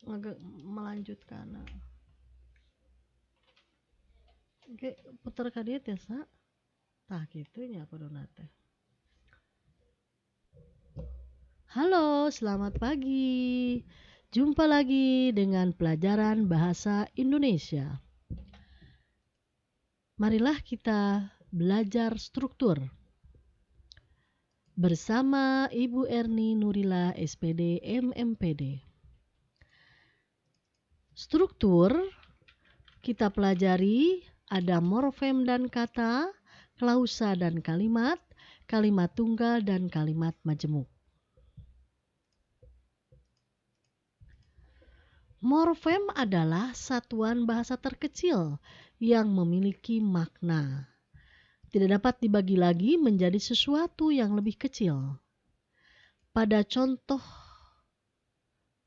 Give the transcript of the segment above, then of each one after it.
agak melanjutkan. Oke, putar ka dieu teh sa. Tah kitu nya kuduna teh. Halo, selamat pagi. Jumpa lagi dengan pelajaran bahasa Indonesia. Marilah kita belajar struktur bersama Ibu Erni Nurila SPD MMPD. Struktur kita pelajari ada morfem dan kata, klausa dan kalimat, kalimat tunggal dan kalimat majemuk. Morfem adalah satuan bahasa terkecil yang memiliki makna. Tidak dapat dibagi lagi menjadi sesuatu yang lebih kecil. Pada contoh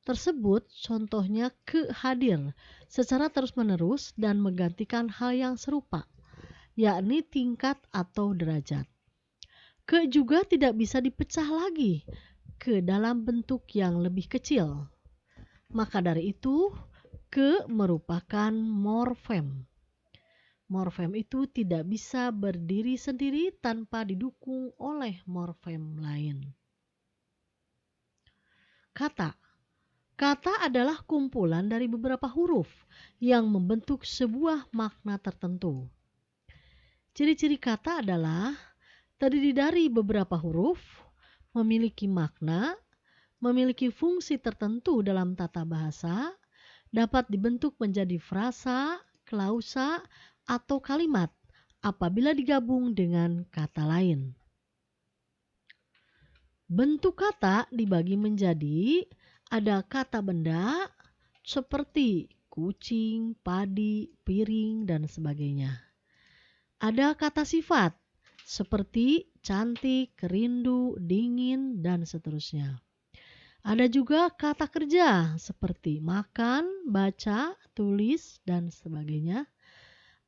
tersebut, contohnya ke hadir secara terus-menerus dan menggantikan hal yang serupa, yakni tingkat atau derajat. Ke juga tidak bisa dipecah lagi ke dalam bentuk yang lebih kecil. Maka dari itu, ke merupakan morfem. Morfem itu tidak bisa berdiri sendiri tanpa didukung oleh morfem lain. Kata. Kata adalah kumpulan dari beberapa huruf yang membentuk sebuah makna tertentu. Ciri-ciri kata adalah terdiri dari beberapa huruf, memiliki makna, memiliki fungsi tertentu dalam tata bahasa, dapat dibentuk menjadi frasa, klausa, atau kalimat apabila digabung dengan kata lain. Bentuk kata dibagi menjadi ada kata benda seperti kucing, padi, piring, dan sebagainya. Ada kata sifat seperti cantik, rindu, dingin, dan seterusnya. Ada juga kata kerja seperti makan, baca, tulis, dan sebagainya.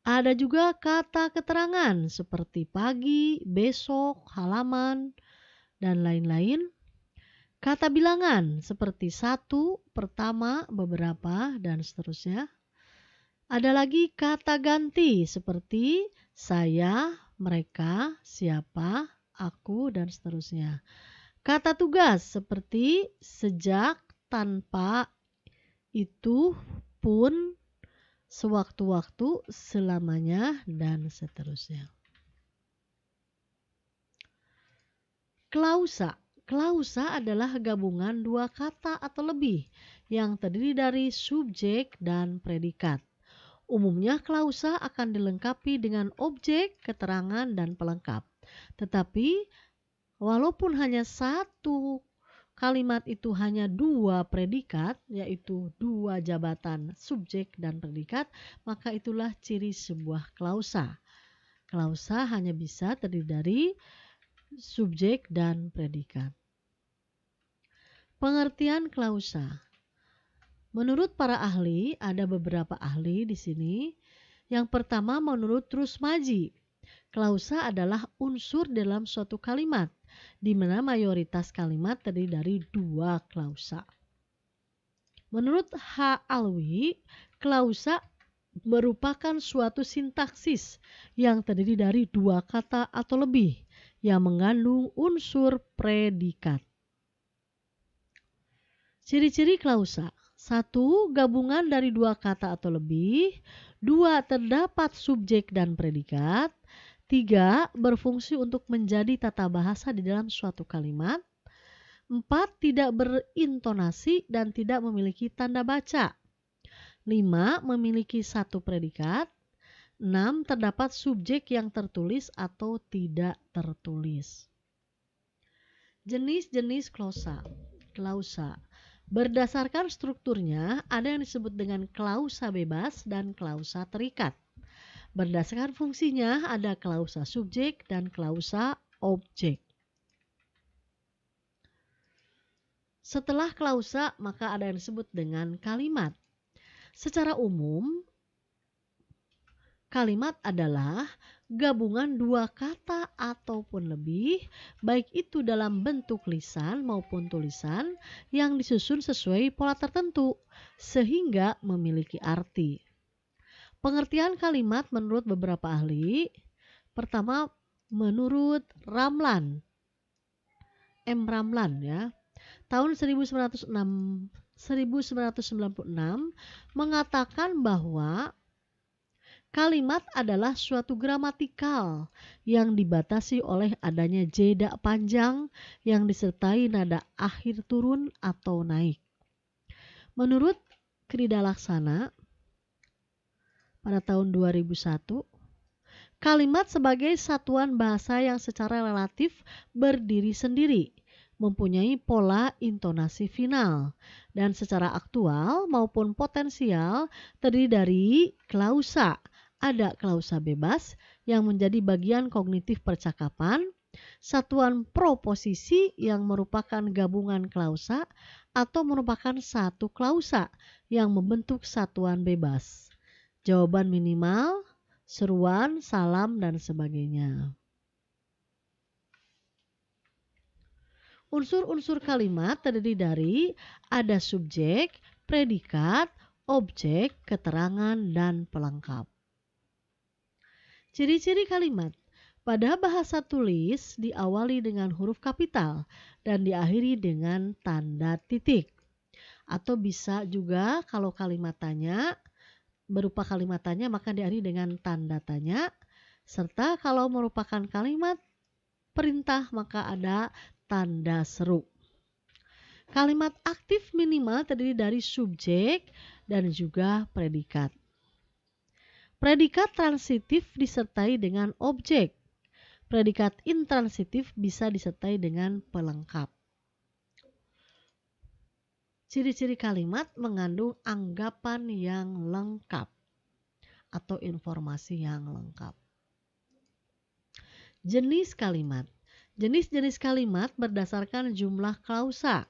Ada juga kata keterangan seperti pagi, besok, halaman, dan lain-lain. Kata bilangan seperti satu, pertama, beberapa, dan seterusnya. Ada lagi kata ganti seperti saya, mereka, siapa, aku, dan seterusnya. Kata tugas seperti sejak, tanpa, itu, pun, sewaktu-waktu, selamanya, dan seterusnya. Klausa. Klausa adalah gabungan dua kata atau lebih yang terdiri dari subjek dan predikat. Umumnya klausa akan dilengkapi dengan objek, keterangan, dan pelengkap. Tetapi walaupun hanya satu kalimat itu hanya dua predikat, yaitu dua jabatan subjek dan predikat, maka itulah ciri sebuah klausa. Klausa hanya bisa terdiri dari subjek dan predikat. Pengertian klausa. Menurut para ahli, ada beberapa ahli di sini. Yang pertama menurut Rusmaji, klausa adalah unsur dalam suatu kalimat, di mana mayoritas kalimat terdiri dari dua klausa. Menurut H. Alwi, klausa merupakan suatu sintaksis yang terdiri dari dua kata atau lebih yang mengandung unsur predikat. Ciri-ciri klausa. 1. Gabungan dari dua kata atau lebih. 2. Terdapat subjek dan predikat. 3. Berfungsi untuk menjadi tata bahasa di dalam suatu kalimat. 4. Tidak berintonasi dan tidak memiliki tanda baca. 5. Memiliki satu predikat. 6. Terdapat subjek yang tertulis atau tidak tertulis. Jenis-jenis klausa. Berdasarkan strukturnya, ada yang disebut dengan klausa bebas dan klausa terikat. Berdasarkan fungsinya, ada klausa subjek dan klausa objek. Setelah klausa, maka ada yang disebut dengan kalimat. Secara umum, kalimat adalah gabungan dua kata ataupun lebih, baik itu dalam bentuk lisan maupun tulisan yang disusun sesuai pola tertentu, sehingga memiliki arti. Pengertian kalimat menurut beberapa ahli, pertama menurut Ramlan, M. Ramlan ya, tahun 1996 mengatakan bahwa kalimat adalah suatu gramatikal yang dibatasi oleh adanya jeda panjang yang disertai nada akhir turun atau naik. Menurut Krida Laksana pada tahun 2001, kalimat sebagai satuan bahasa yang secara relatif berdiri sendiri, mempunyai pola intonasi final, dan secara aktual maupun potensial terdiri dari klausa. Ada klausa bebas yang menjadi bagian kognitif percakapan, satuan proposisi yang merupakan gabungan klausa atau merupakan satu klausa yang membentuk satuan bebas. Jawaban minimal, seruan, salam, dan sebagainya. Unsur-unsur kalimat terdiri dari ada subjek, predikat, objek, keterangan, dan pelengkap. Ciri-ciri kalimat. Pada bahasa tulis diawali dengan huruf kapital dan diakhiri dengan tanda titik. Atau bisa juga kalau kalimat tanya, berupa kalimat tanya maka diakhiri dengan tanda tanya. Serta kalau merupakan kalimat perintah maka ada tanda seru. Kalimat aktif minimal terdiri dari subjek dan juga predikat. Predikat transitif disertai dengan objek. Predikat intransitif bisa disertai dengan pelengkap. Ciri-ciri kalimat mengandung anggapan yang lengkap atau informasi yang lengkap. Jenis kalimat. Jenis-jenis kalimat berdasarkan jumlah klausa.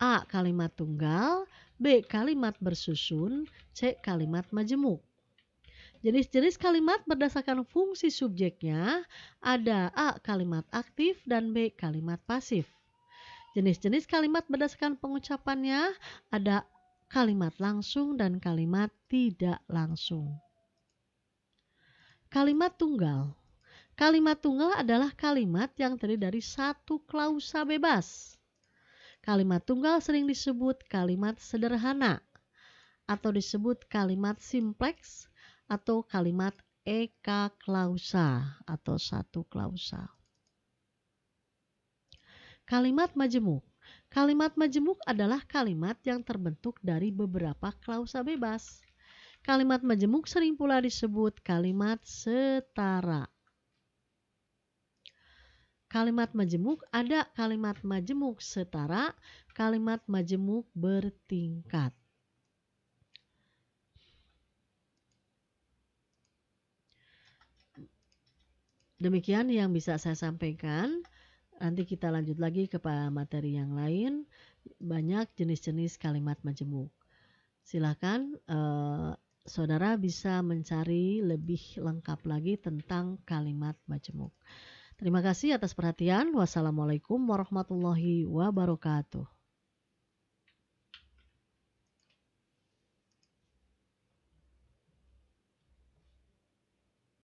A. Kalimat tunggal, B. Kalimat bersusun, C. Kalimat majemuk. Jenis-jenis kalimat berdasarkan fungsi subjeknya ada A. Kalimat aktif dan B. Kalimat pasif. Jenis-jenis kalimat berdasarkan pengucapannya ada kalimat langsung dan kalimat tidak langsung. Kalimat tunggal. Kalimat tunggal adalah kalimat yang terdiri dari satu klausa bebas. Kalimat tunggal sering disebut kalimat sederhana atau disebut kalimat simpleks atau kalimat eka klausa atau satu klausa. Kalimat majemuk. Kalimat majemuk adalah kalimat yang terbentuk dari beberapa klausa bebas. Kalimat majemuk sering pula disebut kalimat setara. Kalimat majemuk ada kalimat majemuk setara, kalimat majemuk bertingkat. Demikian yang bisa saya sampaikan. Nanti kita lanjut lagi ke materi yang lain. Banyak jenis-jenis kalimat majemuk. Silakan saudara bisa mencari lebih lengkap lagi tentang kalimat majemuk. Terima kasih atas perhatian. Wassalamualaikum warahmatullahi wabarakatuh.